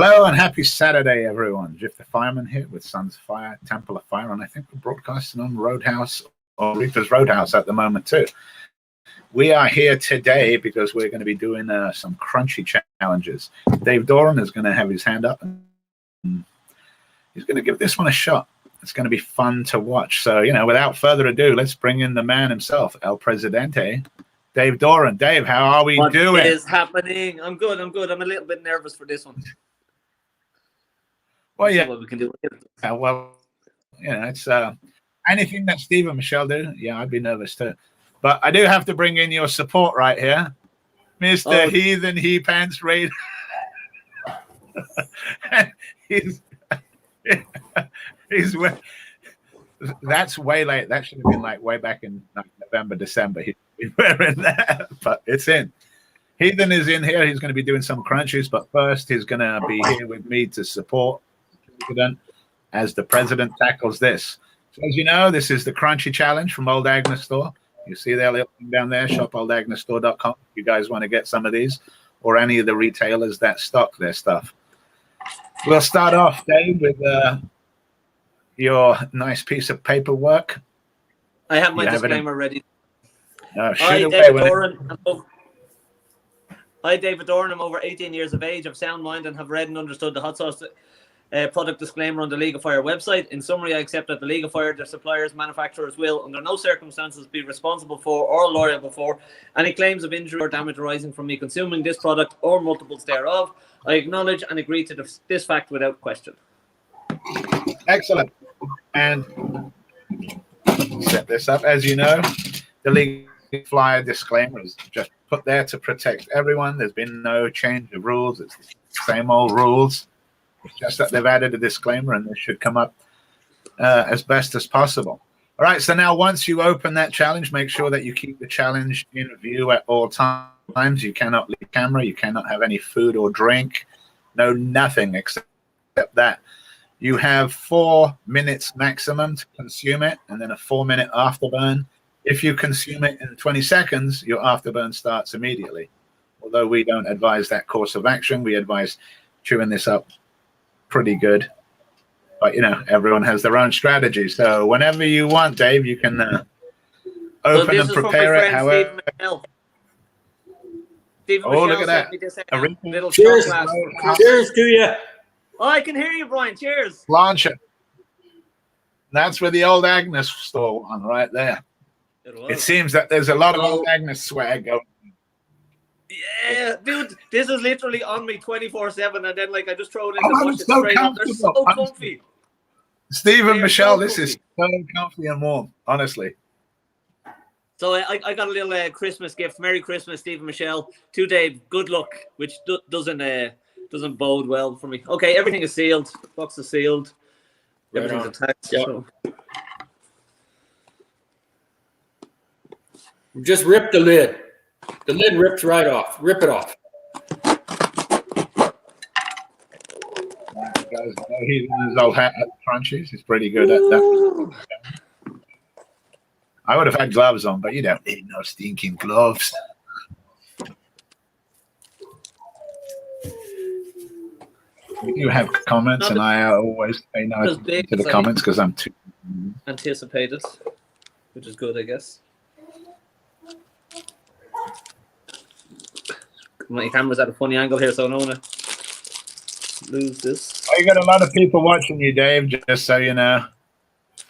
Hello and happy Saturday, everyone. Jeff the Fireman here with Sons of Fire, Temple of Fire, and I think we're broadcasting on Roadhouse or Reaper's Roadhouse at the moment too. We are here today because we're going to be doing some crunchy challenges. Dave Doran is going to have his hand up and he's going to give this one a shot. It's going to be fun to watch. So, without further ado, let's bring in the man himself, El Presidente, Dave Doran. Dave, how are we doing? What is happening? I'm good. I'm a little bit nervous for this one. Well, yeah. What we can do. It's anything that Steve and Michelle do. Yeah, I'd be nervous too. But I do have to bring in your support right here, Mr. Heathen He Pants Raid. he's that's way late. That should have been like way back in November, December. He's wearing that, but it's in. Heathen is in here. He's going to be doing some crunches, but first he's going to be here with me to support the president as the president tackles this. So as you know, this is the Crunchy Challenge from Old Agness Store. You see that little thing down there, shopoldagnesstore.com. If you guys want to get some of these or any of the retailers that stock their stuff. We'll start off, Dave, with your nice piece of paperwork. I have my disclaimer ready. Hi, David Doran. I'm over 18 years of age, of sound mind, and have read and understood the hot sauce product disclaimer on the League of Fire website. In summary, I accept that the League of Fire, their suppliers, manufacturers will, under no circumstances, be responsible for or liable for any claims of injury or damage arising from me consuming this product or multiples thereof. I acknowledge and agree to this fact without question. Excellent. And set this up. As you know, the League Flyer disclaimer is just put there to protect everyone. There's been no change of rules. It's the same old rules. It's just that they've added a disclaimer, and this should come up as best as possible. All right, so now once you open that challenge, make sure that you keep the challenge in view at all times. You cannot leave camera. You cannot have any food or drink. No, nothing except that. You have 4 minutes maximum to consume it, and then a 4-minute afterburn. If you consume it in 20 seconds, your afterburn starts immediately. Although we don't advise that course of action, we advise chewing this up pretty good. But, everyone has their own strategy. So whenever you want, Dave, you can open and prepare it. However. Look at that. Cheers. Cheers to you. Oh, I can hear you, Brian. Cheers. Launcher. That's where the Old Agness store one right there. It seems that there's a lot of Old Agness swag going. Yeah, dude, this is literally on me 24/7, and then I just throw it in the bush straight up. They're so comfy. Steve and Michelle, this is so comfy and warm, honestly. So I got a little Christmas gift. Merry Christmas, Steve and Michelle. To Dave, good luck, which doesn't bode well for me. Okay, everything is sealed. The box is sealed. Everything's attached. Yep. So. Just rip the lid. The lid rips right off. Rip it off. He's old hat at crunchies. He's pretty good at that. I would have had gloves on, but you don't need no stinking gloves. You have comments, and I always say no to the comments because I'm too anticipated, which is good, I guess. My camera's at a funny angle here, so I don't want to lose this. You got a lot of people watching you, Dave, just so you know.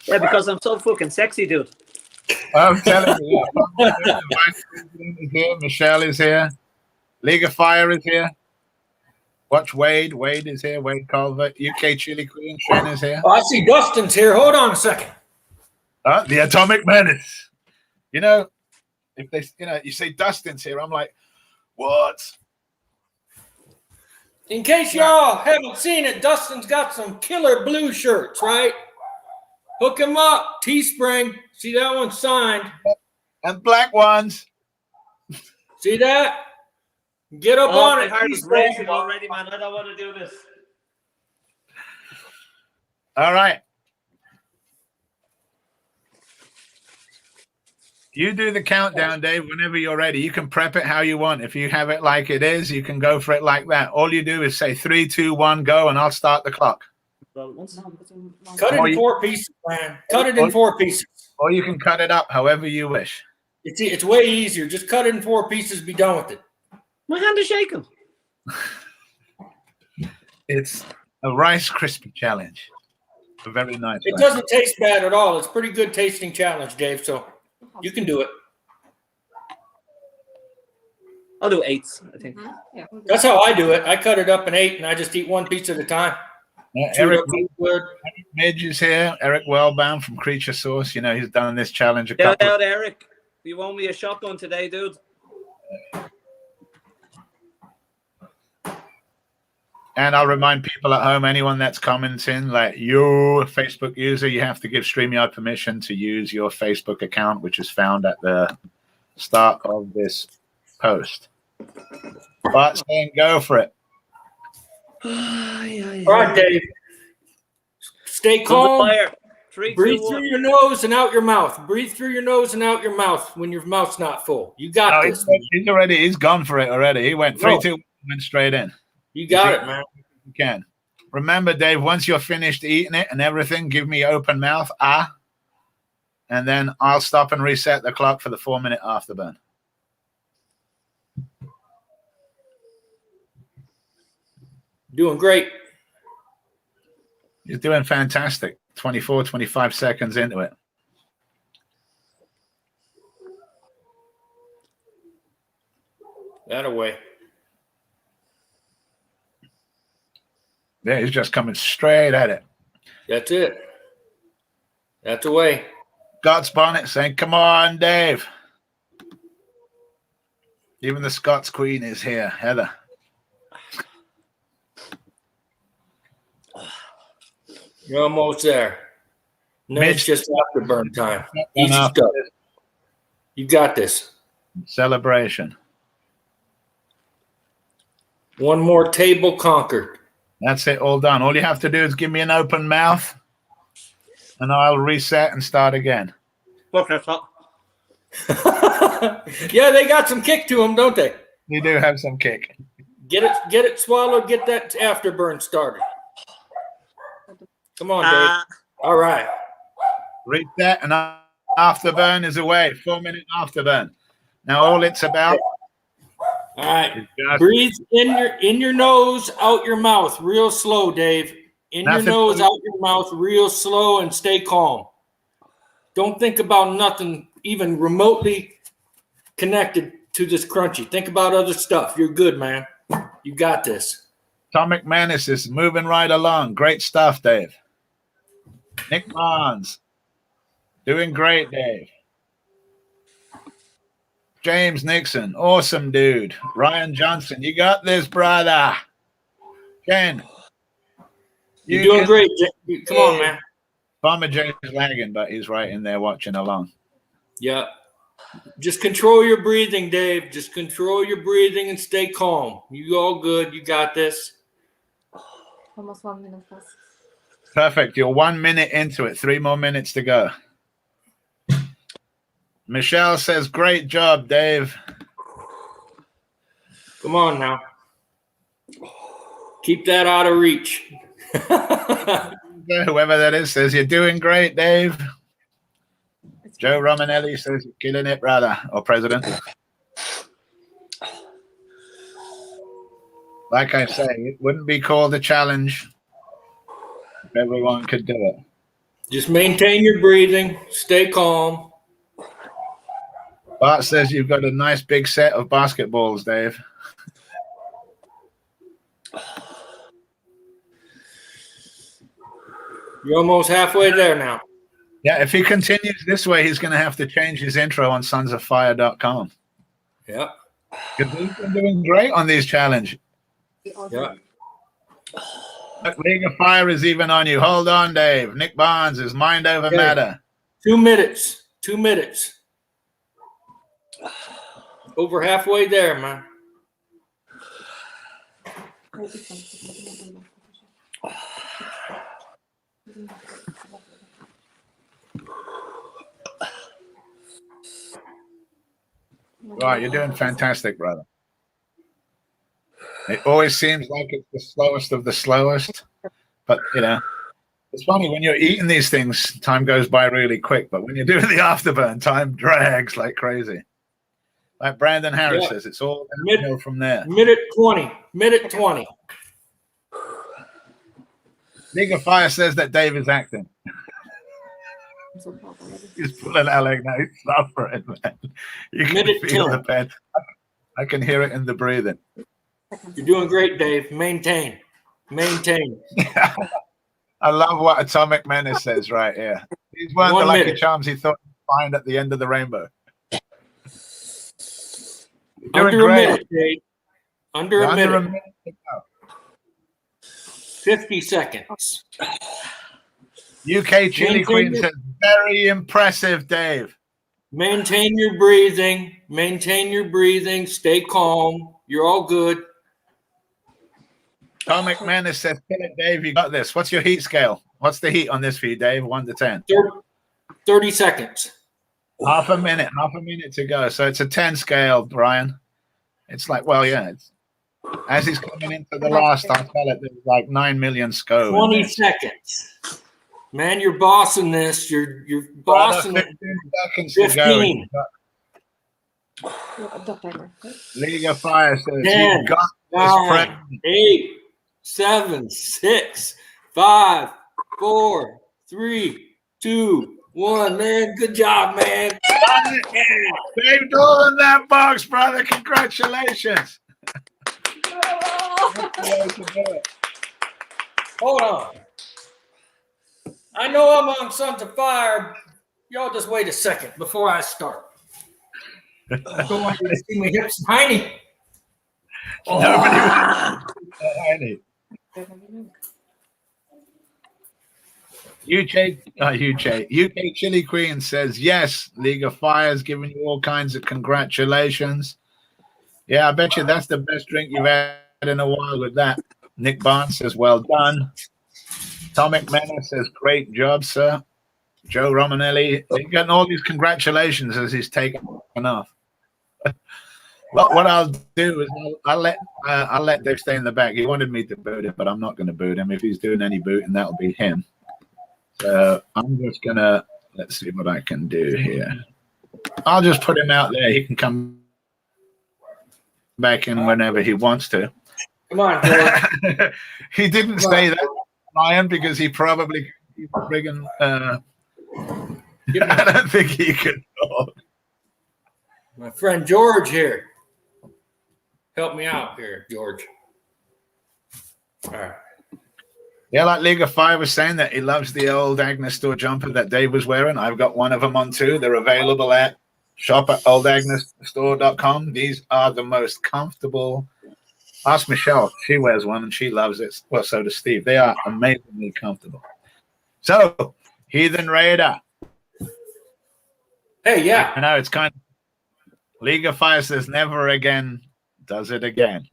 Yeah, because I'm so fucking sexy, dude. I'm telling you. The Vice President is here. Michelle is here. League of Fire is here. Watch Wade. Wade is here. Wade Culver. UK Chili Queen. Shen is here. Oh, I see Dustin's here. Hold on a second. The Atomic Menace. If they, you say Dustin's here, I'm like, what? In case y'all haven't seen it, Dustin's got some killer blue shirts, right? Hook him up. Teespring. See that one signed. And black ones. See that? Get up on my it. heart is racing already, man. I don't want to do this. All right. You do the countdown, Dave, whenever you're ready. You can prep it how you want. If you have it like it is, you can go for it like that. All you do is say 3, 2, 1, go, and I'll start the clock. Cut it in 4 pieces, man. Cut it in 4 pieces. Or you can cut it up however you wish. It's way easier. Just cut it in 4 pieces, be done with it. My hand is shaking. It's a Rice Krispie challenge. A very nice. It doesn't taste bad at all. It's a pretty good tasting challenge, Dave. So you can do it. I'll do 8s, I think. That's how I do it. I cut it up in 8, and I just eat 1 piece at a time. Eric Midge is here. Eric Wellbound from Creature Source. You know, he's done this challenge a couple. Shout out, Eric. You owe me a shotgun today, dude. And I'll remind people at home, anyone that's commenting, like your Facebook user, you have to give StreamYard permission to use your Facebook account, which is found at the start of this post. But saying go for it. All right, Dave. Stay calm. Breathe through your nose and out your mouth. Breathe through your nose and out your mouth when your mouth's not full. You got this. He's gone for it already. He went 3, 2, went straight in. You got it, man. You can. Remember, Dave, once you're finished eating it and everything, give me open mouth, and then I'll stop and reset the clock for the 4-minute afterburn. Doing great. You're doing fantastic. 24, 25 seconds into it. That away. Yeah, he's just coming straight at it. That's it. That's away. Scott's Bonnet saying, come on, Dave. Even the Scots Queen is here, Heather. You're almost there. No, it's just afterburn time. Easy stuff. You got this. Celebration. One more table conquered. That's it, all done. All you have to do is give me an open mouth, and I'll reset and start again. Look, that's not. Yeah, they got some kick to them, don't they? You do have some kick. Get it swallowed. Get that afterburn started. Come on, Dave. All right. Reset and afterburn is away. 4-minute afterburn. Now all it's about. All right. Breathe in your nose, out your mouth, real slow, Dave. In your nose, out your mouth, real slow, and stay calm. Don't think about nothing even remotely connected to this crunchy. Think about other stuff. You're good, man. You got this. Atomic Menace is moving right along. Great stuff, Dave. Nick Barnes. Doing great, Dave. James Nixon. Awesome, dude. Ryan Johnson. You got this, brother. Ken. You're doing great. Come on, man. Farmer James is lagging, but he's right in there watching along. Yeah. Just control your breathing, Dave. Just control your breathing and stay calm. You all good. You got this. Almost 1 minute left. Perfect. You're 1 minute into it. 3 more minutes to go. Michelle says, great job, Dave. Come on now. Keep that out of reach. Whoever that is says, you're doing great, Dave. Joe Romanelli says, you're killing it, brother, or president. Like I say, it wouldn't be called a challenge if everyone could do it. Just maintain your breathing. Stay calm. Bart says you've got a nice big set of basketballs, Dave. You're almost halfway there now. Yeah, if he continues this way, he's going to have to change his intro on sonsoffire.com. Yeah. Because he's been doing great on these challenges. Yeah. League of Fire is even on you. Hold on, Dave. Nick Barnes is mind over matter. 2 minutes. 2 minutes. Over halfway there, man. Right, you're doing fantastic, brother. It always seems like it's the slowest of the slowest, but it's funny when you're eating these things, time goes by really quick. But when you're doing the afterburn, time drags like crazy. Like Brandon Harris says, it's all downhill from there. Minute 20. League of Fire says that Dave is acting. He's pulling Alec now. He's suffering, man. You can feel the pain. I can hear it in the breathing. You're doing great, Dave. Maintain. I love what Atomic Menace says right here. These weren't the lucky charms he thought he'd find at the end of the rainbow. Under a minute, Dave. Under a minute. 50 seconds. UK Chili Queen says, very impressive, Dave. Maintain your breathing. Stay calm. You're all good. Atomic Menace says, kill it, Dave. You got this. What's your heat scale? What's the heat on this for you, Dave? 1 to 10. 30 seconds. Half a minute to go. So it's a 10 scale, Brian. It's like, it's as he's coming into the last, I'll tell it, there's like 9 million scopes. 20 seconds. Man, you're bossing this. You're bossing it. 15 seconds to go. League of Fire says, 10, 9, 8, 7, 6, 5, 4, 3, 2, 1. Man, good job, man. Dave Doyle in that box, brother. Congratulations. Hold on. I know I'm on Sons of Fire. Y'all just wait a second before I start. I don't want you to see my hips tiny. Nobody. UK Chili Queen says, yes, League of Fire is giving you all kinds of congratulations. Yeah, I bet you that's the best drink you've had in a while with that. Nick Barnes says, well done. Atomic Menace says, great job, sir. Joe Romanelli, he's getting all these congratulations as he's taken off. What I'll do is I'll let Dave stay in the back. He wanted me to boot him, but I'm not going to boot him. If he's doing any booting, that'll be him. So I'm just going to, let's see what I can do here. I'll just put him out there. He can come back in whenever he wants to. Come on, George. He didn't say that, Ryan, because he probably friggin' I don't think he could talk. My friend George here. Help me out here, George. All right. Yeah, like League of Fire was saying that he loves the old Agness store jumper that Dave was wearing. I've got one of them on too. They're available at shop at oldagnesstore.com. These are the most comfortable. Ask Michelle. She wears one and she loves it. Well, so does Steve. They are amazingly comfortable. So, Heathen Raider. Hey, yeah. I know it's kind of League of Fire says never again does it again.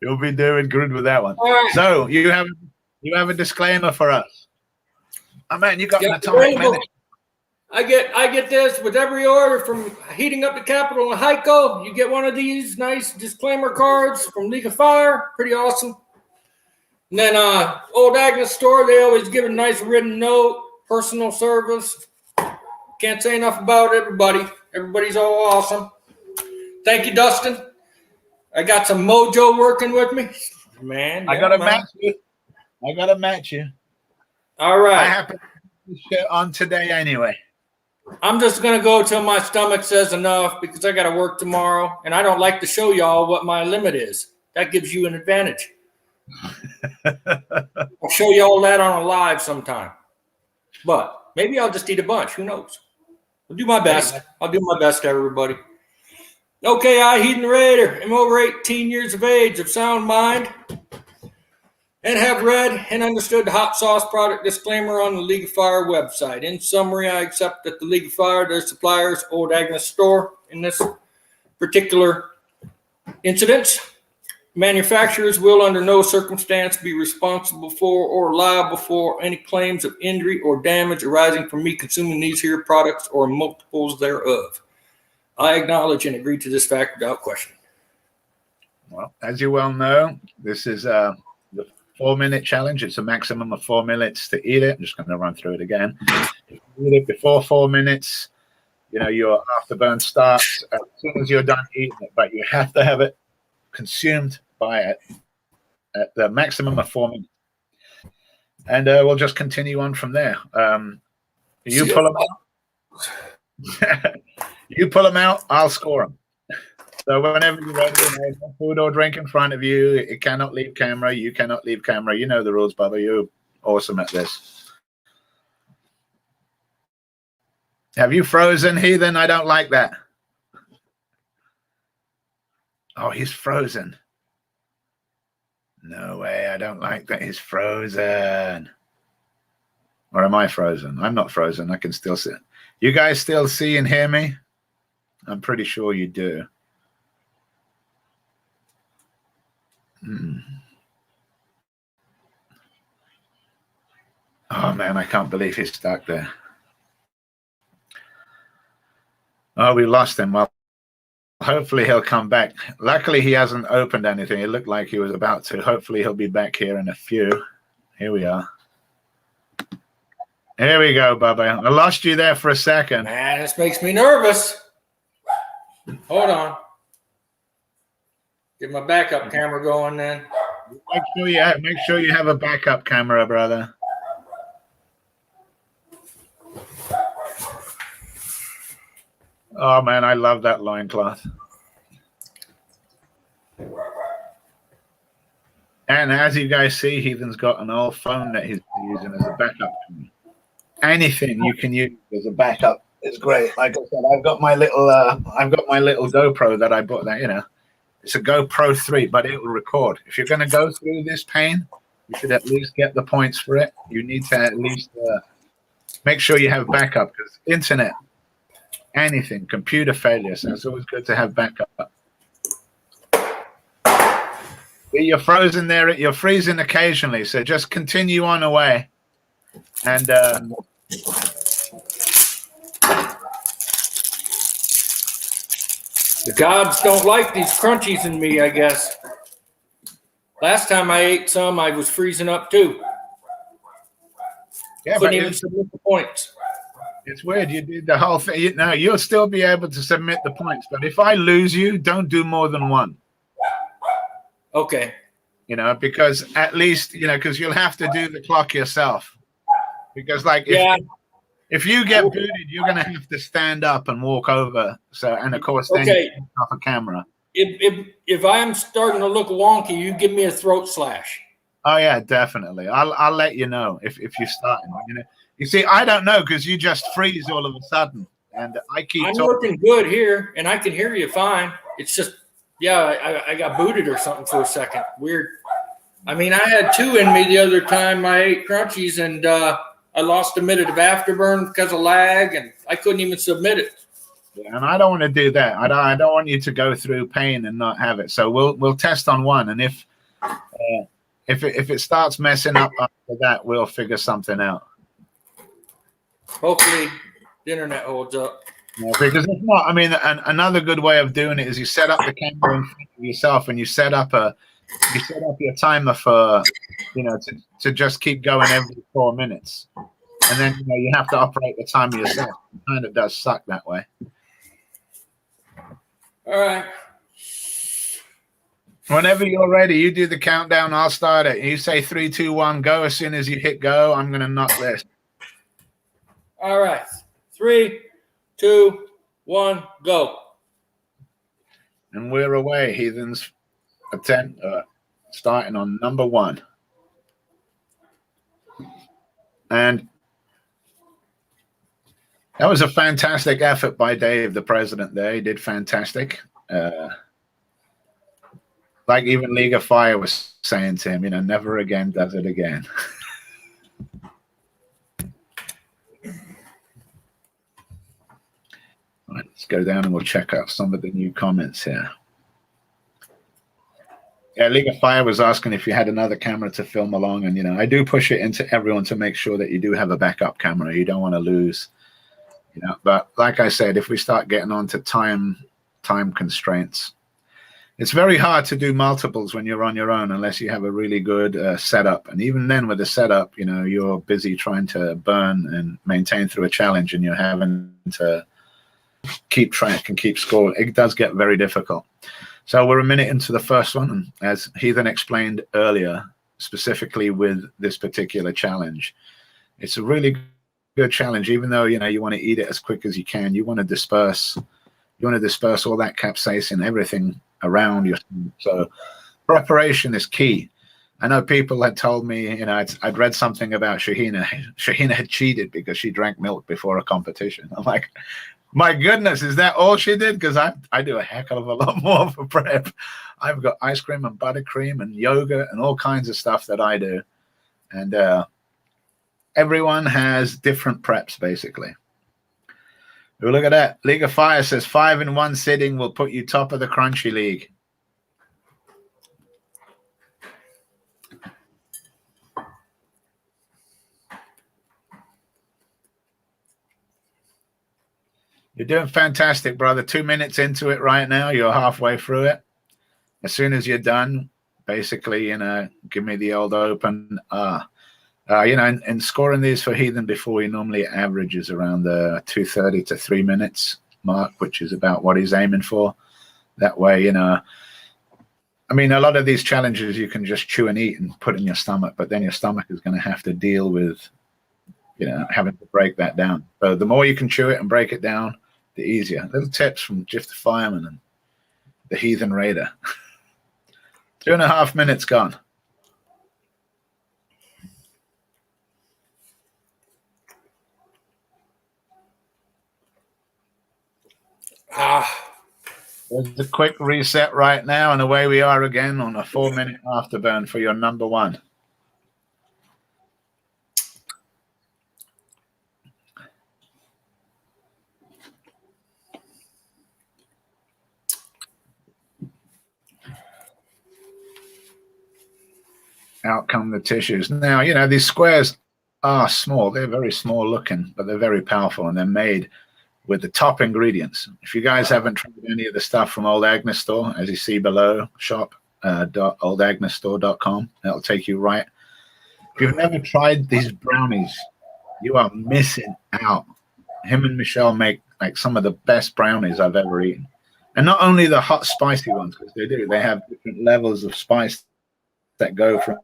You'll be doing good with that one. Right. So you have a disclaimer for us. Oh man, you got an Atomic Menace. I get this with every order from Heating Up the Capital and Heiko. You get one of these nice disclaimer cards from League of Fire. Pretty awesome. And then Old Agness store, they always give a nice written note, personal service. Can't say enough about everybody. Everybody's all awesome. Thank you, Dustin. I got some mojo working with me. Man, I gotta match you. All right. I happen to put this shit on today anyway. I'm just gonna go till my stomach says enough because I gotta work tomorrow, and I don't like to show y'all what my limit is. That gives you an advantage. I'll show you all that on a live sometime. But maybe I'll just eat a bunch. Who knows? I'll do my best. I'll do my best, everybody. Okay, I, Heathen Raider, am over 18 years of age, of sound mind, and have read and understood the hot sauce product disclaimer on the League of Fire website. In summary, I accept that the League of Fire, their suppliers, Old Agness store, in this particular incident, Manufacturers will under no circumstance be responsible for or liable for any claims of injury or damage arising from me consuming these here products or multiples thereof. I acknowledge and agree to this fact without question. Well, as you well know, this is the 4-minute challenge. It's a maximum of 4 minutes to eat it. I'm just going to run through it again. If you eat it before 4 minutes, you know, your afterburn starts as soon as you're done eating it, but you have to have it consumed by it at the maximum of 4 minutes. And we'll just continue on from there. You pull them out. You pull them out, I'll score them. So whenever you're ready, no food or drink in front of you, it cannot leave camera. You cannot leave camera. You know the rules, Bubba. You're awesome at this. Have you frozen, Heathen? I don't like that. Oh, he's frozen. No way. I don't like that. He's frozen. Or am I frozen? I'm not frozen. I can still see it. You guys still see and hear me? I'm pretty sure you do. Oh, man, I can't believe he's stuck there. Oh, we lost him. Well, hopefully he'll come back. Luckily, he hasn't opened anything. It looked like he was about to. Hopefully, he'll be back here in a few. Here we are. Here we go, Bubba. I lost you there for a second. Man, this makes me nervous. Hold on. Get my backup camera going then. Make sure you have a backup camera, brother. Oh, man, I love that loincloth. And as you guys see, Heathen's got an old phone that he's using as a backup. Anything you can use as a backup is great. Like I said, I've got my little GoPro that I bought. That, you know, it's a GoPro 3, but it will record. If you're going to go through this pain, you should at least get the points for it. You need to at least make sure you have backup, because internet, anything, computer failure. So it's always good to have backup. You're frozen there. You're freezing occasionally, so just continue on away. And the gods don't like these crunchies in me, I guess. Last time I ate some, I was freezing up too. Yeah, couldn't even submit the points. It's weird. You did the whole thing. No, you'll still be able to submit the points, but if I lose you, don't do more than one. Okay. You know, because at least, you know, because you'll have to do the clock yourself. Because, like, if you get booted, you're going to have to stand up and walk over. So, and of course, then you take off a camera. If I'm starting to look wonky, you give me a throat slash. Oh yeah, definitely. I'll let you know if you're starting. You know, you see, I don't know because you just freeze all of a sudden, and I keep. I'm looking good here, and I can hear you fine. It's just, yeah, I got booted or something for a second. Weird. I mean, I had 2 in me the other time I ate crunchies, and I lost a minute of afterburn because of lag, and I couldn't even submit it. Yeah, and I don't want to do that. I don't want you to go through pain and not have it. So we'll test on one, and if it starts messing up after that, we'll figure something out. Hopefully, the internet holds up. Yeah, because if not, I mean, another good way of doing it is you set up the camera in front of yourself, and you set up your timer for, you know, to just keep going every 4 minutes, and then, you know, you have to operate the timer yourself. It kind of does suck that way. All right. Whenever you're ready, you do the countdown. I'll start it. You say 3, 2, 1, go. As soon as you hit go, I'm going to knock this. All right. 3, 2, 1, go. And we're away. Heathens attempt starting on number 1. And that was a fantastic effort by Dave, the president there. He did fantastic. Like even League of Fire was saying to him, you know, never again does it again. All right, let's go down and we'll check out some of the new comments here. Yeah, League of Fire was asking if you had another camera to film along, and I do push it into everyone to make sure that you do have a backup camera. You don't want to lose, But like I said, if we start getting on to time constraints, it's very hard to do multiples when you're on your own unless you have a really good setup. And even then, with the setup, you're busy trying to burn and maintain through a challenge, and you're having to keep track and keep score. It does get very difficult. So we're a minute into the first one, and as Heathen explained earlier, specifically with this particular challenge, it's a really good challenge. Even though you want to eat it as quick as you can, you want to disperse all that capsaicin, everything around you. So preparation is key. I know people had told me, I'd read something about Shahina. Shahina had cheated because she drank milk before a competition. I'm like, my goodness, is that all she did? Because I do a heck of a lot more for prep. I've got ice cream and buttercream and yogurt and all kinds of stuff that I do. And everyone has different preps, basically. Ooh, look at that. League of Fire says 5 in 1 sitting will put you top of the Crunchy League. You're doing fantastic, brother. 2 minutes into it right now. You're halfway through it. As soon as you're done, basically, give me the old open. And scoring these for Heathen before he normally averages around the 2:30 to 3 minutes mark, which is about what he's aiming for. That way, I mean, a lot of these challenges you can just chew and eat and put in your stomach, but then your stomach is going to have to deal with, having to break that down. So the more you can chew it and break it down, the easier. Little tips from Jiff the Fireman and the Heathen Raider. 2.5 minutes gone. There's a quick reset right now, and away we are again on a 4-minute afterburn for your number one. Out come the tissues. Now, these squares are small. They're very small looking, but they're very powerful, and they're made with the top ingredients. If you guys haven't tried any of the stuff from Old Agness Store, as you see below, shop.oldagnesstore.com. That'll take you right. If you've never tried these brownies, you are missing out. Him and Michelle make like some of the best brownies I've ever eaten. And not only the hot, spicy ones, because they have different levels of spice that go from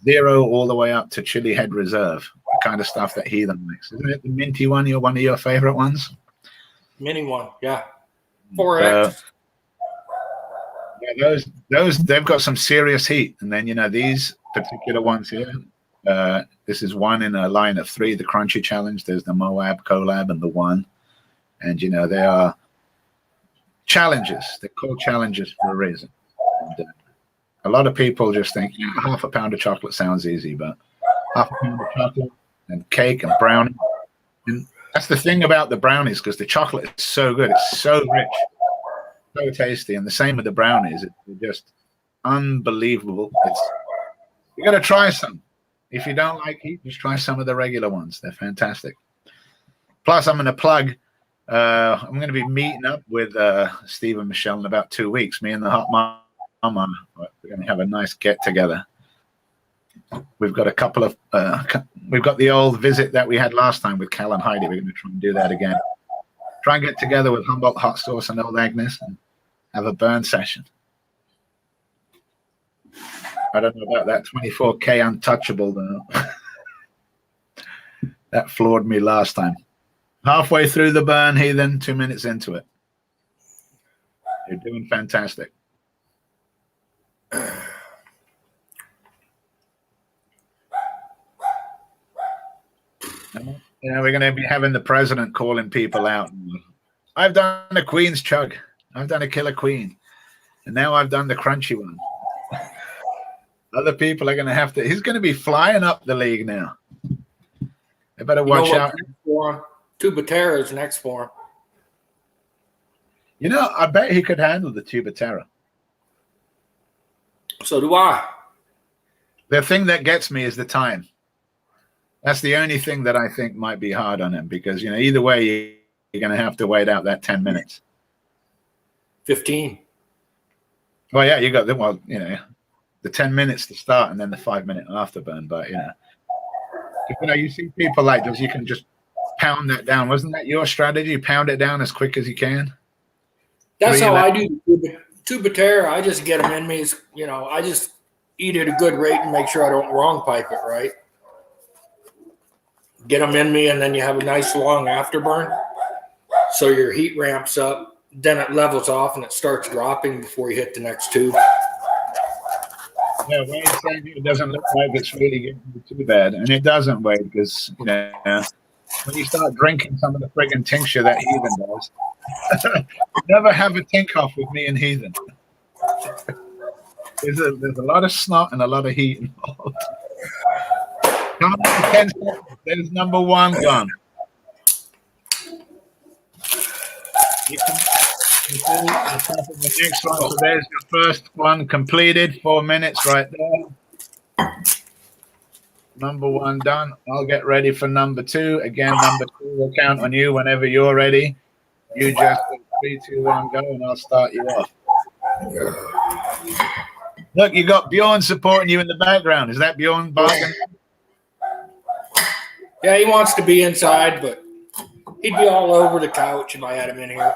0 all the way up to Chili Head Reserve, the kind of stuff that Heathen makes. Isn't it the minty one? One of your favorite ones? Mini one, yeah. 4X. Yeah, those they've got some serious heat. And then these particular ones here. This is one in a line of 3, the Crunchy Challenge. There's the Moab collab and the one. And they are challenges. They're called challenges for a reason. And, a lot of people just think half a pound of chocolate sounds easy, but half a pound of chocolate and cake and brownie. And that's the thing about the brownies, because the chocolate is so good. It's so rich, so tasty. And the same with the brownies. It's just unbelievable. You got to try some. If you don't like heat, just try some of the regular ones. They're fantastic. Plus, I'm going to plug, I'm going to be meeting up with Steve and Michelle in about 2 weeks, me and the Hot Mom. We're going to have a nice get together. We've got a couple of we've got the old visit that we had last time with Cal and Heidi. We're going to try and do that again. Try and get together with Humboldt Hot Sauce and Old Agness and have a burn session. I don't know about that 24K untouchable though. That floored me last time. Halfway through the burn, Heathen, 2 minutes into it. You're doing fantastic. We're going to be having the president calling people out. I've done a Queen's chug. I've done a Killer Queen. And now I've done the Crunchy one. Other people are going to have to. He's going to be flying up the league now. They better watch out. Tubatera is next for him. I bet he could handle the Tubatera. So do I. The thing that gets me is the time. That's the only thing that I think might be hard on him because, either way, you're going to have to wait out that 10 minutes. 15. Well, yeah, you got the 10 minutes to start and then the 5-minute afterburn. But, you see people like this, you can just pound that down. Wasn't that your strategy? Pound it down as quick as you can? That's how I do tubaterra. I just get them in me. I just eat at a good rate and make sure I don't wrong pipe it, right? Get them in me, and then you have a nice long afterburn. So your heat ramps up, then it levels off, and it starts dropping before you hit the next tube. Yeah, Wade's saying it doesn't look like it's really getting too bad. And it doesn't, Wade, because, when you start drinking some of the friggin' tincture that Heathen does, never have a tink off with me and Heathen. There's a lot of snot and a lot of heat involved. 10 seconds. There's number 1 gone. You can the next one. So there's your first one completed. 4 minutes right there. Number 1 done. I'll get ready for number 2. Again, number 2 will count on you whenever you're ready. You just 3, 2, 1, go, and I'll start you off. Look, you got Bjorn supporting you in the background. Is that Bjorn barking? Yeah, he wants to be inside, but he'd be all over the couch if I had him in here.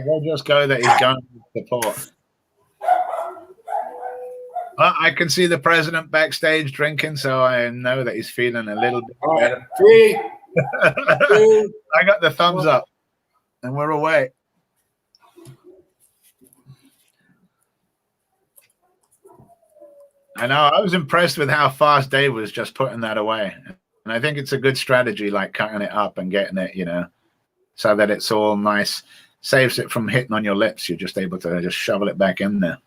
We'll just go that he's going to support. I can see the president backstage drinking, so I know that he's feeling a little bit better. 3, 2, I got the thumbs up, and we're away. I know. I was impressed with how fast Dave was just putting that away. And I think it's a good strategy, like cutting it up and getting it, so that it's all nice. Saves it from hitting on your lips. You're just able to just shovel it back in there.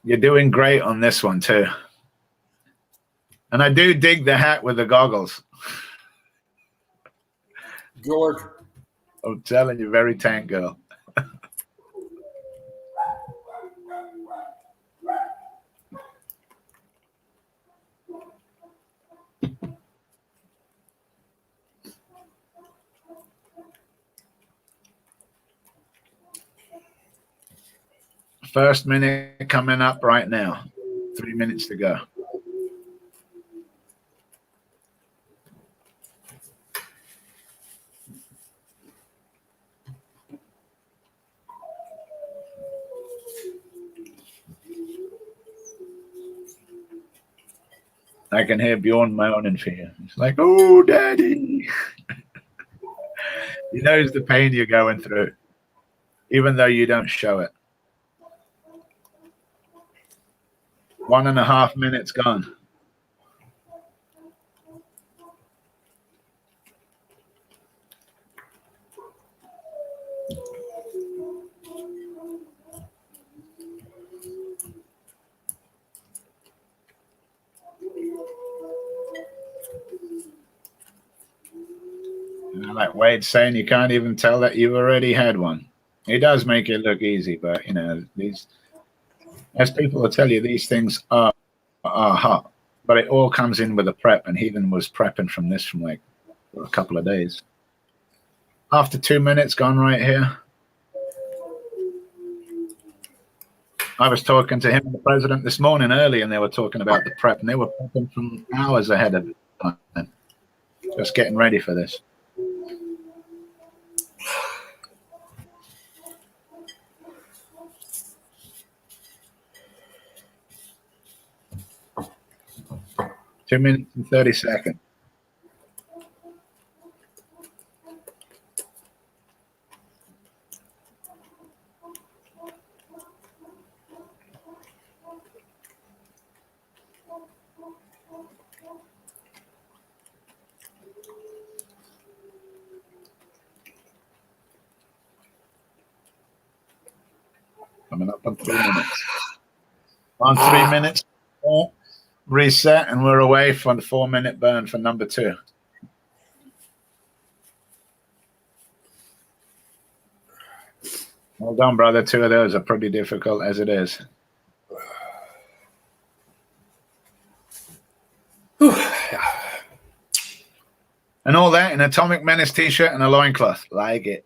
You're doing great on this one, too. And I do dig the hat with the goggles. George. I'm telling you, very tank girl. First minute coming up right now. 3 minutes to go. I can hear Bjorn moaning for you. It's like, oh, daddy. He knows the pain you're going through, even though you don't show it. 1.5 minutes gone. Like Wade's saying, you can't even tell that you already had one. He does make it look easy, but these, as people will tell you, these things are hot. But it all comes in with a prep, and Heathen was prepping from this from like a couple of days. After 2 minutes gone right here. I was talking to him and the president this morning early, and they were talking about the prep, and they were prepping from hours ahead of time, just getting ready for this. Two minutes and 30 seconds. Coming up on 3 minutes. On 3 minutes. reset, and we're away from the 4-minute burn for number 2. Well done, brother. 2 of those are pretty difficult as it is. And all that in Atomic Menace t-shirt and a loincloth. Like it.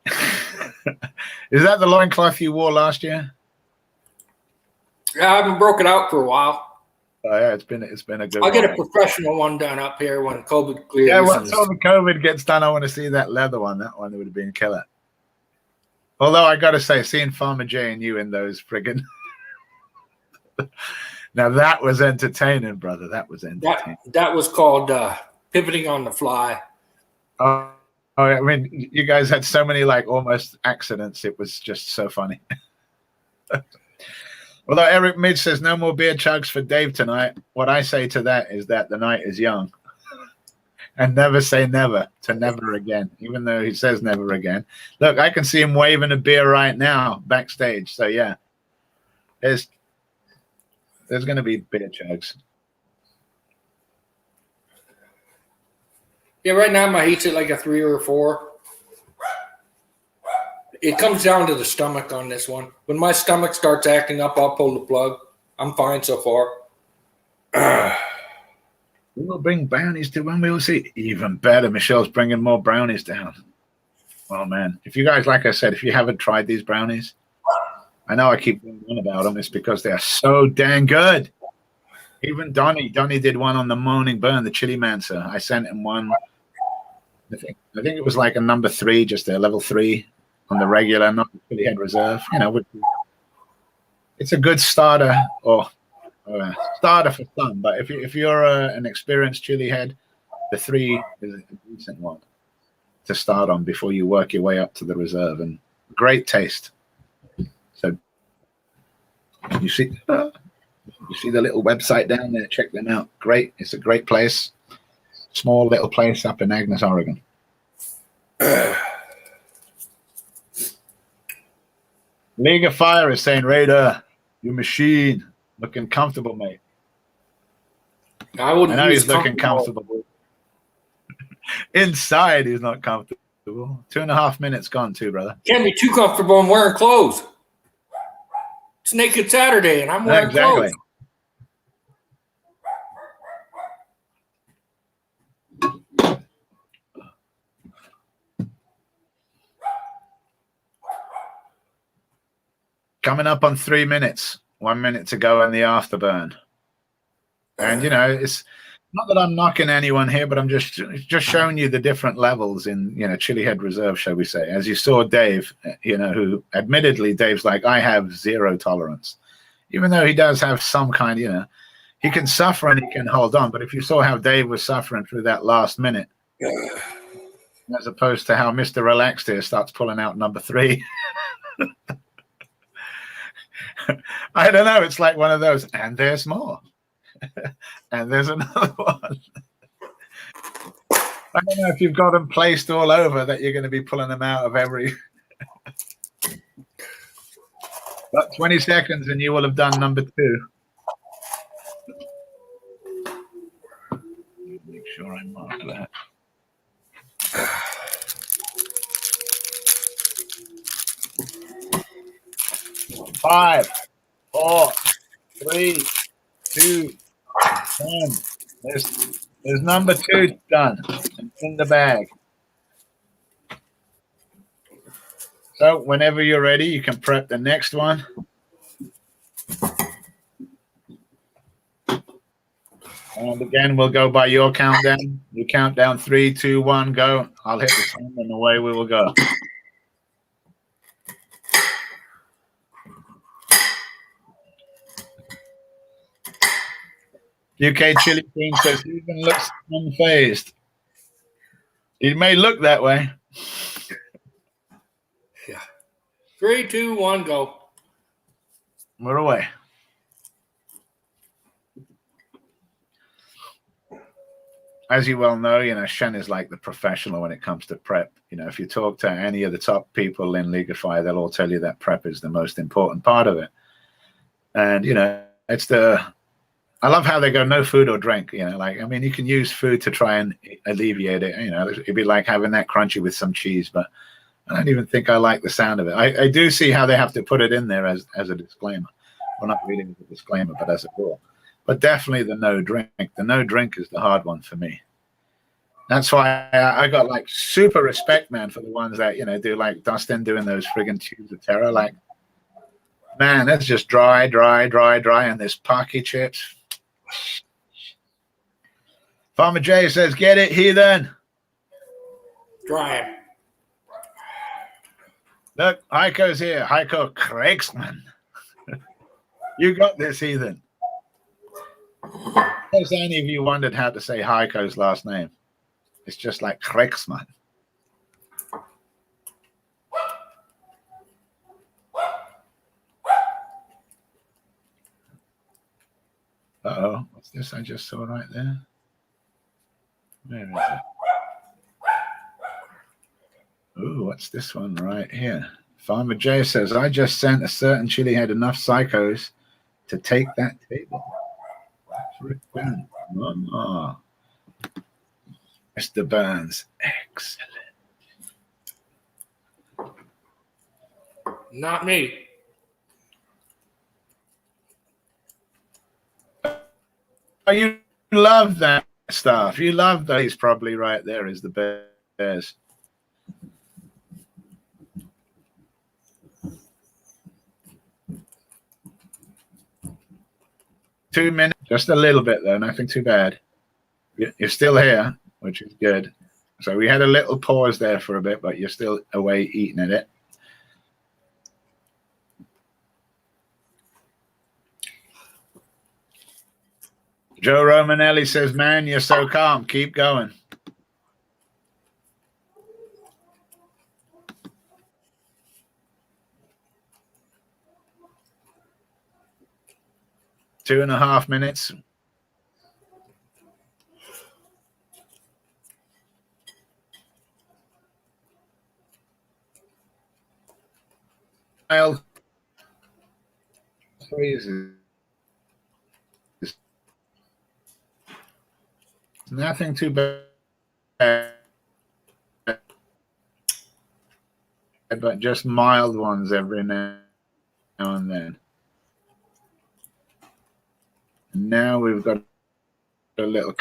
Is that the loincloth you wore last year? Yeah, I haven't broke it out for a while. Oh yeah, it's been a good I'll get one. a professional one done up here when COVID clears. Yeah, once all the COVID gets done, I want to see that leather one. That one would have been killer. Although I got to say, seeing Farmer J and you in those friggin' now that was entertaining, brother. That was entertaining. That was called pivoting on the fly. Oh, I mean, you guys had so many like almost accidents. It was just so funny. Although Eric Midge says no more beer chugs for Dave tonight. What I say to that is that the night is young. And never say never to never again, even though he says never again. Look, I can see him waving a beer right now backstage. So, yeah, there's going to be beer chugs. Yeah, right now my heat's at like a 3 or a 4. It comes down to the stomach on this one. When my stomach starts acting up, I'll pull the plug. I'm fine so far. We'll bring brownies to when we'll see. Even better, Michelle's bringing more brownies down. Oh, man. If you guys, like I said, if you haven't tried these brownies, I know I keep going on about them. It's because they are so dang good. Even Donnie did one on the Morning Burn, the Chili Mancer. I sent him one. I think it was like a number 3, just a level 3 on the regular, not the Chili Head Reserve. You know, it's a good starter or starter for some. But if you're an experienced Chili Head, the 3 is a decent one to start on before you work your way up to the Reserve. And great taste. So you see the little website down there. Check them out. Great. It's a great place. Small little place up in Agness, Oregon. League of Fire is saying, Raider, you machine. Looking comfortable, mate. I know he's looking comfortable. Inside, he's not comfortable. 2.5 minutes gone too, brother. Can't be too comfortable. I'm wearing clothes. It's Naked Saturday, and I'm wearing clothes. Coming up on 3 minutes. 1 minute to go in the afterburn. And, you know, it's not that I'm knocking anyone here, but I'm just showing you the different levels in, you know, Chili Head Reserve, shall we say. As you saw Dave, you know, who admittedly Dave's like, I have 0 tolerance. Even though he does have some kind, you know, he can suffer and he can hold on. But if you saw how Dave was suffering through that last minute, as opposed to how Mr. Relaxed here starts pulling out number 3. I don't know. It's like one of those, and there's more. And there's another one. I don't know if you've got them placed all over that you're going to be pulling them out of every. But 20 seconds and you will have done number 2. Make sure I mark that. 5, 4, 3, 2, 1. There's number 2 done. It's in the bag. So whenever you're ready, you can prep the next one. And again, we'll go by your countdown. You count down 3, 2, 1, go. I'll hit the same and away we will go. UK Chili Queen says he even looks unfazed. It may look that way. Yeah. 3, 2, 1, go. We're away. As you well know, you know, Shen is like the professional when it comes to prep. You know, if you talk to any of the top people in League of Fire, they'll all tell you that prep is the most important part of it. And, you know, it's the I love how they go no food or drink. You know, like I mean, you can use food to try and alleviate it. You know, it'd be like having that crunchy with some cheese, but I don't even think I like the sound of it. I do see how they have to put it in there as a disclaimer. Well, not really as a disclaimer, but as a rule. But definitely the no drink. The no drink is the hard one for me. That's why I got like super respect, man, for the ones that, you know, do like Dustin doing those friggin' tubes of terror. Like, man, that's just dry, and this Pocky chips. Farmer J says, get it, heathen. Dry. Look, Heiko's here. Heiko Kriegsman. You got this, heathen. Has any of you wondered how to say Heiko's last name? It's just like Kriegsman. Uh-oh. What's this I just saw right there? Where is it? Ooh, what's this one right here? Farmer J says, I just sent a certain Chile had enough psychos to take that table. Oh, Mr. Burns, excellent. Not me. Oh, you love that stuff. You love that. He's probably right there is the Bears. Two minutes, just a little bit though, nothing too bad. You're still here, which is good. So we had a little pause there for a bit, but you're still away eating at it. Joe Romanelli says, man, you're so calm. Keep going. Two and a half minutes. I'll freezes. Nothing too bad, but just mild ones every now and then. And now we've got a little.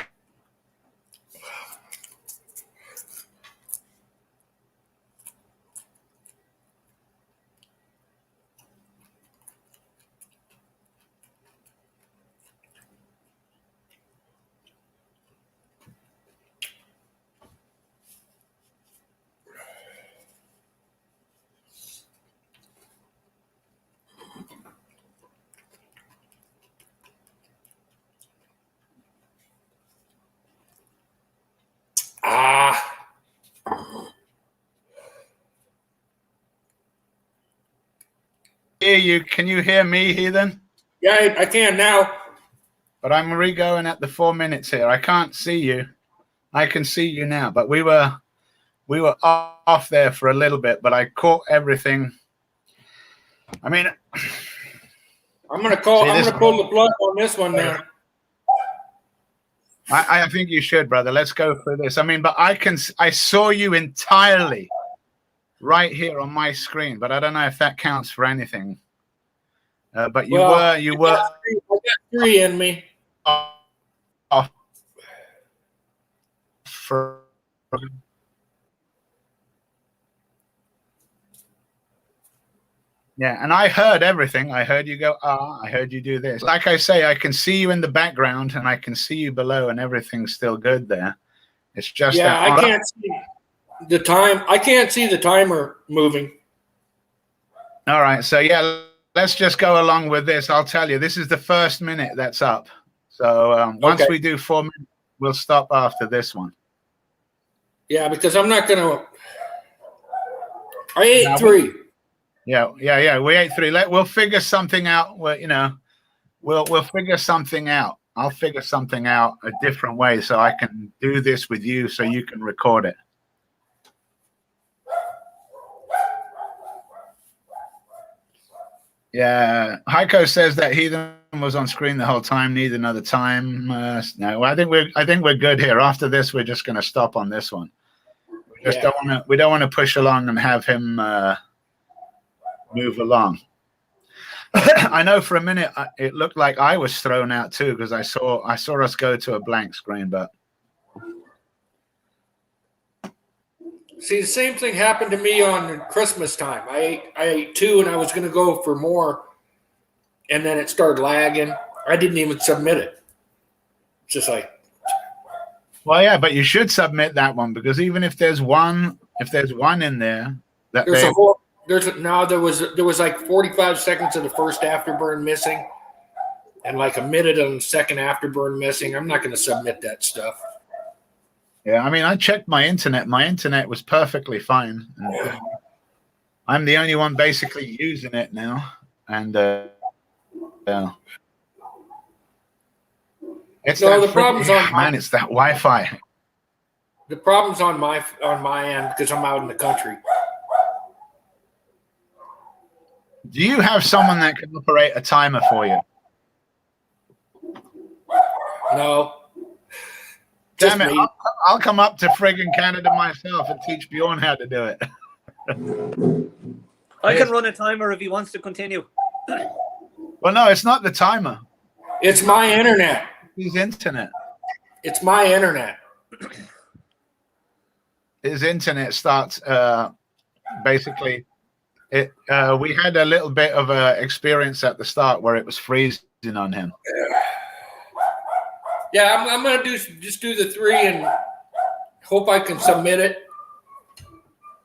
Hear you. Can you hear me, heathen? Yeah, I can now. But I'm re-going at the 4 minutes here. I can't see you. I can see you now, but we were off there for a little bit, but I caught everything. I mean, I'm gonna pull the plug on this one now. I think you should, brother. Let's go for this. I mean, but I saw you entirely right here on my screen, but I don't know if that counts for anything. But you were. I got three in me. Off for. Yeah, and I heard everything. I heard you go, I heard you do this. Like I say, I can see you in the background and I can see you below and everything's still good there. It's just that I can't see the time. I can't see the timer moving. All right, so yeah, let's just go along with this. I'll tell you, this is the first minute that's up. So once we do 4 minutes, we'll stop after this one. Yeah, because I'm not going to. I ate three. Yeah. We ate three. We'll figure something out. We'll figure something out. I'll figure something out a different way so I can do this with you so you can record it. Yeah. Heiko says that Heathen was on screen the whole time. Need another time? No, I think we're good here. After this, we're just going to stop on this one. We don't want to push along and have him move along. I know for a minute it looked like I was thrown out too because I saw us go to a blank screen, but see, the same thing happened to me on Christmas time. I ate 2 and I was going to go for more, and then it started lagging. I didn't even submit it. It's just like, well, yeah, but you should submit that one because even if there's one in there that there was like 45 seconds of the first afterburn missing, and like a minute on the second afterburn missing. I'm not going to submit that stuff. Yeah, I mean, I checked my internet. My internet was perfectly fine. And, I'm the only one basically using it now, and it's the problem's on man. It's that Wi-Fi. The problem's on my end because I'm out in the country. Do you have someone that can operate a timer for you? No. Damn it! I'll come up to friggin' Canada myself and teach Bjorn how to do it. I can run a timer if he wants to continue. Well, no, it's not the timer. It's my internet. His internet. It's my internet. His internet starts basically. We had a little bit of a experience at the start where it was freezing on him. Yeah, I'm gonna just do the 3 and hope I can submit it.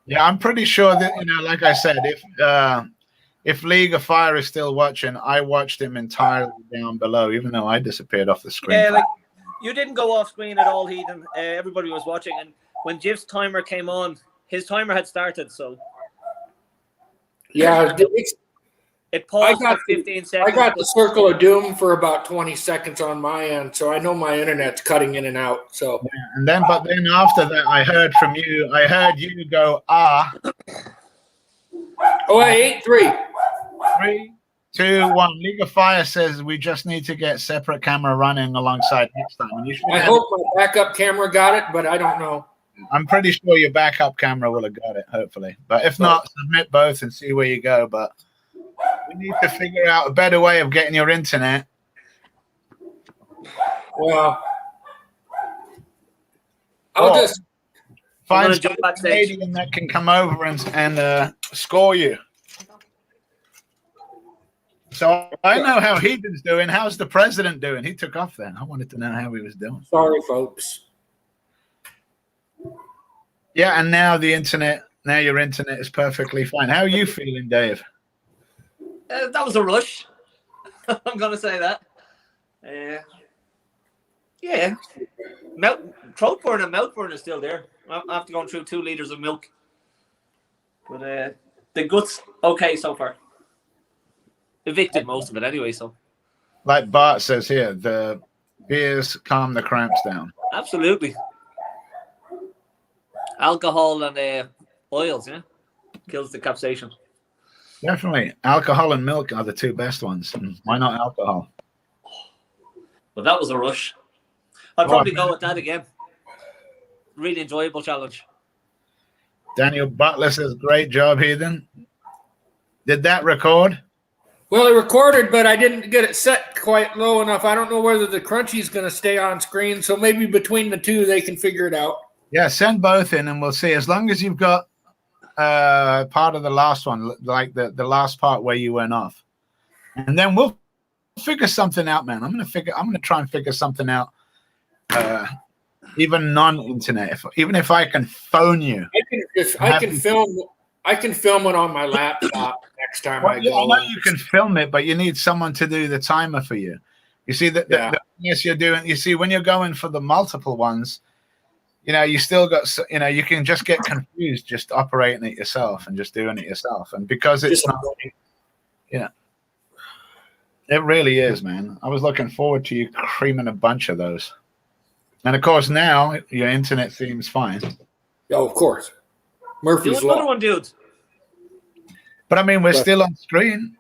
Yeah, I'm pretty sure that like I said, if League of Fire is still watching, I watched him entirely down below, even though I disappeared off the screen. Yeah, like you didn't go off screen at all, Heathen. Everybody was watching, and when Jif's timer came on, his timer had started. So yeah, it paused for 15 seconds. I got the circle of doom for about 20 seconds on my end, so I know my internet's cutting in and out. So yeah, but then after that, I heard from you. I heard you go ah. Oh, I ate 3. 3, 2, 1. League of Fire says we just need to get separate camera running alongside next time. And I hope my backup camera got it, but I don't know. I'm pretty sure your backup camera will have got it, hopefully. But if not, submit both and see where you go. But we need to figure out a better way of getting your internet. Well, I'll just find a Canadian that can come over and score you. So I know how Heathen's doing. How's the president doing? He took off then. I wanted to know how he was doing. Sorry, folks. Yeah, and now your internet is perfectly fine. How are you feeling, Dave? That was a rush. I'm going to say that. Yeah. Throat burn and mouth burn is still there. After going through 2 liters of milk. But the guts, okay so far. Evicted most of it anyway, so. Like Bart says here, the beers calm the cramps down. Absolutely. Alcohol and oils, yeah? Kills the capsaicin. Definitely. Alcohol and milk are the 2 best ones. And why not alcohol? Well, that was a rush. I'd probably go with that again. Really enjoyable challenge. Daniel Butler says, great job, Heathen. Did that record? Well, it recorded, but I didn't get it set quite low enough. I don't know whether the crunchy's going to stay on screen, so maybe between the 2, they can figure it out. Yeah, send both in and we'll see. As long as you've got part of the last one, like the last part where you went off. And then we'll figure something out, man. I'm gonna try and figure something out. Even non-internet. Even if I can phone you. I can film it on my laptop next time I go. I know you can film it, but you need someone to do the timer for you. You see yes, you're doing. You see, when you're going for the multiple ones, you still got. You can just get confused just operating it yourself and just doing it yourself, and because it's not. It really is, man. I was looking forward to you creaming a bunch of those, and of course now your internet seems fine. Oh, of course. Murphy's Law. Another one, dude. But I mean, we're still on screen.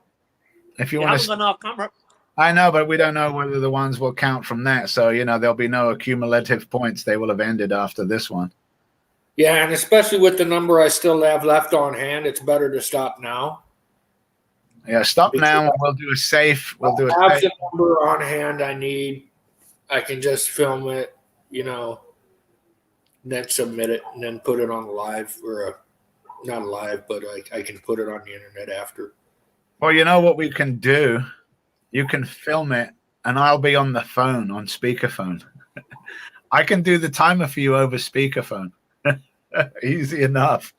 If you want to, gone off camera. I know, but we don't know whether the ones will count from that. So, you know, there'll be no accumulative points. They will have ended after this one. Yeah, and especially with the number I still have left on hand, it's better to stop now. Yeah, stop now and we'll do a safe. We'll do a have safe. the number on hand I need. I can just film it, you know, and then submit it and then put it on live not live, but I can put it on the internet after. Well, you know what we can do? You can film it and I'll be on the phone, on speakerphone. I can do the timer for you over speakerphone. Easy enough.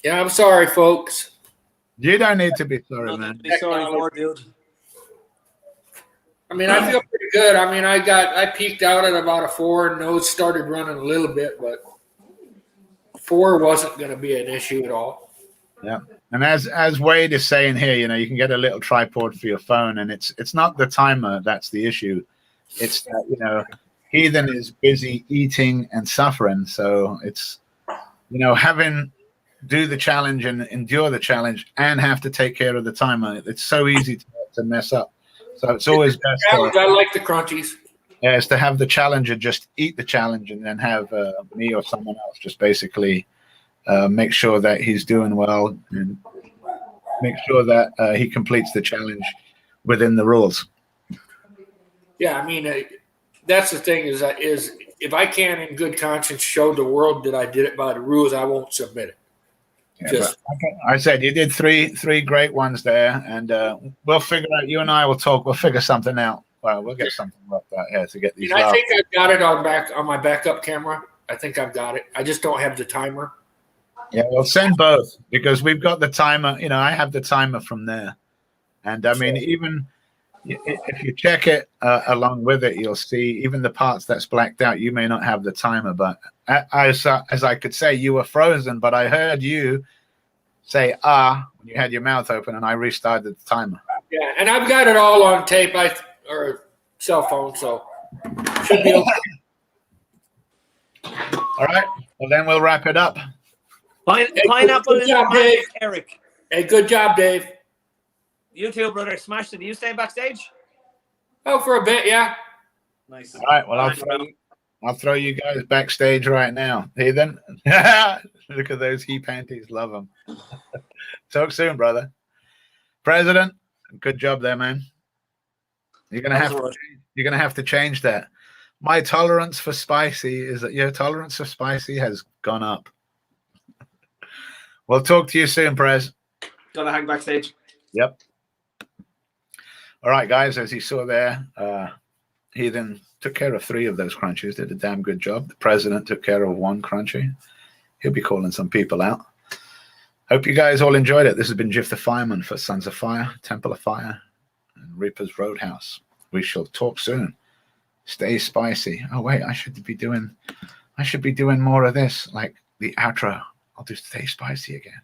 Yeah, I'm sorry, folks. You don't need to be sorry, Nothing man. to be sorry for, dude. I mean, I feel pretty good. I mean, I peaked out at about a 4 and nose started running a little bit, but 4 wasn't going to be an issue at all. Yeah. And as Wade is saying here, you know, you can get a little tripod for your phone, and it's not the timer that's the issue. It's that, you know, Heathen is busy eating and suffering. So it's, you know, having do the challenge and endure the challenge and have to take care of the timer. It's so easy to mess up. So it's always best. I like the crunchies. Yeah, is to have the challenger just eat the challenge and then have me or someone else just basically make sure that he's doing well and make sure that he completes the challenge within the rules. Yeah, I mean, that's the thing is if I can in good conscience show the world that I did it by the rules, I won't submit it. Yeah, I said you did three great ones there, and we'll figure out. You and I will talk. We'll figure something out. Well, we'll get something worked out here to get these. I think I've got it on my backup camera. I think I've got it. I just don't have the timer. Yeah, we'll send both because we've got the timer. You know, I have the timer from there, and I mean, even if you check it along with it, you'll see even the parts that's blacked out. You may not have the timer, but as I could say, you were frozen, but I heard you say when you had your mouth open, and I restarted the timer. Yeah, and I've got it all on tape or cell phone, so should be okay. All right, well then we'll wrap it up. Pineapple good is job, Dave. Eric. Hey, good job, Dave. You too, brother. Smashed it. Are you staying backstage? Oh, for a bit, yeah. Nice. All right, well I'll throw you guys backstage right now. Heathen. Look at those he panties. Love them. Talk soon, brother. President, good job there, man. You're gonna have to change that. My tolerance for spicy is that your tolerance for spicy has gone up. We'll talk to you soon, Prez. Gotta hang backstage. Yep. All right, guys, as you saw there, Heathen took care of 3 of those crunchies, did a damn good job. The president took care of 1 crunchy. He'll be calling some people out. Hope you guys all enjoyed it. This has been Jiff the Fireman for Sons of Fire, Temple of Fire, and Reaper's Roadhouse. We shall talk soon. Stay spicy. Oh wait, I should be doing more of this, like the outro. I'll do Stay Spicy again.